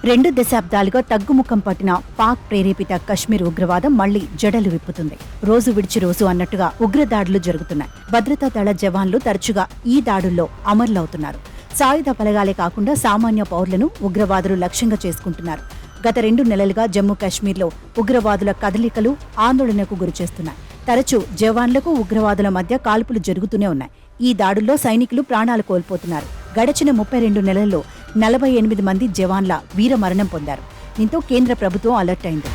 2 దశాబ్దాలుగా తగ్గుముఖం పట్టిన పాక్ ప్రేరేపిత కశ్మీర్ ఉగ్రవాదం మళ్లీ జడలు విప్పుతుంది. రోజు విడిచి రోజు అన్నట్టుగా ఉగ్రదాడులు జరుగుతున్నాయి. భద్రతా దళ జవాన్లు తరచుగా ఈ దాడుల్లో అమరులవుతున్నారు. సాయుధ బలగాలే కాకుండా సామాన్య పౌరులను ఉగ్రవాదులు లక్ష్యంగా చేసుకుంటున్నారు. గత 2 నెలలుగా జమ్మూ కాశ్మీర్లో ఉగ్రవాదుల కదలికలు ఆందోళనకు గురిచేస్తున్నాయి. తరచూ జవాన్లకు ఉగ్రవాదుల మధ్య కాల్పులు జరుగుతూనే ఉన్నాయి. ఈ దాడుల్లో సైనికులు ప్రాణాలు కోల్పోతున్నారు. గడచిన 32 నెలల్లో 48 మంది జవాన్ల వీరమరణం పొందారు. దీంతో కేంద్ర ప్రభుత్వం అలర్ట్ అయింది.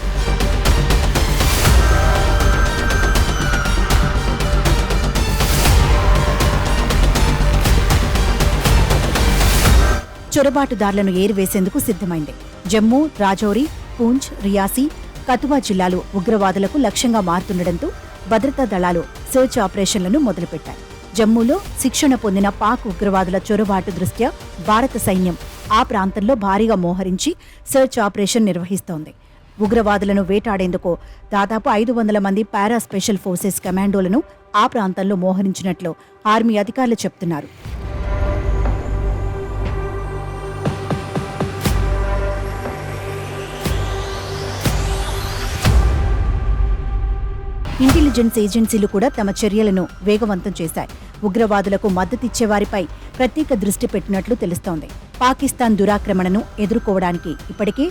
చొరబాటుదారులను ఏరివేసేందుకు సిద్ధమైంది. జమ్మూ, రాజౌరి, పూంచ్, రియాసీ, కతువా జిల్లాలు ఉగ్రవాదులకు లక్ష్యంగా మారుతుండటంతో భద్రతా దళాలు సెర్చ్ ఆపరేషన్లను మొదలుపెట్టాయి. జమ్మూలో శిక్షణ పొందిన పాక్ ఉగ్రవాదుల చొరబాటు దృష్ట్యా భారత సైన్యం ఆ ప్రాంతంలో భారీగా మోహరించి సెర్చ్ ఆపరేషన్ నిర్వహిస్తోంది. ఉగ్రవాదులను వేటాడేందుకు దాదాపు 500 మంది పారా స్పెషల్ ఫోర్సెస్ కమాండోలను ఆ ప్రాంతంలో మోహరించినట్లు ఆర్మీ అధికారులు చెబుతున్నారు. ఇంటెలిజెన్స్ ఏజెన్సీలు కూడా తమ చర్యలను వేగవంతం చేశాయి. ఉగ్రవాదులకు మద్దతిచ్చేవారిపై ప్రత్యేక దృష్టి పెట్టినట్లు తెలుస్తోంది. పాకిస్తాన్ దురాక్రమణను ఎదుర్కోవడానికి ఇప్పటికే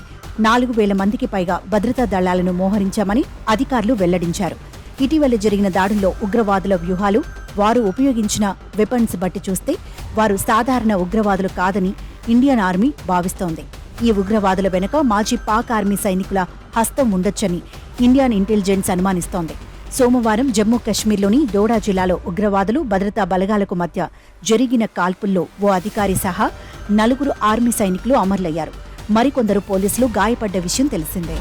4,000 మందికి పైగా భద్రతా దళాలను మోహరించామని అధికారులు వెల్లడించారు. ఇటీవల జరిగిన దాడుల్లో ఉగ్రవాదుల వ్యూహాలు, వారు ఉపయోగించిన వెపన్స్ బట్టి చూస్తే వారు సాధారణ ఉగ్రవాదులు కాదని ఇండియన్ ఆర్మీ భావిస్తోంది. ఈ ఉగ్రవాదుల వెనుక మాజీ పాక్ ఆర్మీ సైనికుల హస్తం ఉండొచ్చని ఇండియన్ ఇంటెలిజెన్స్ అనుమానిస్తోంది. సోమవారం జమ్మూ కశ్మీర్లోని దోడా జిల్లాలో ఉగ్రవాదులు భద్రతా బలగాలకు మధ్య జరిగిన కాల్పుల్లో ఓ అధికారి సహా 4 ఆర్మీ సైనికులు అమరులయ్యారు. మరికొందరు పోలీసులు గాయపడ్డ విషయం తెలిసిందే.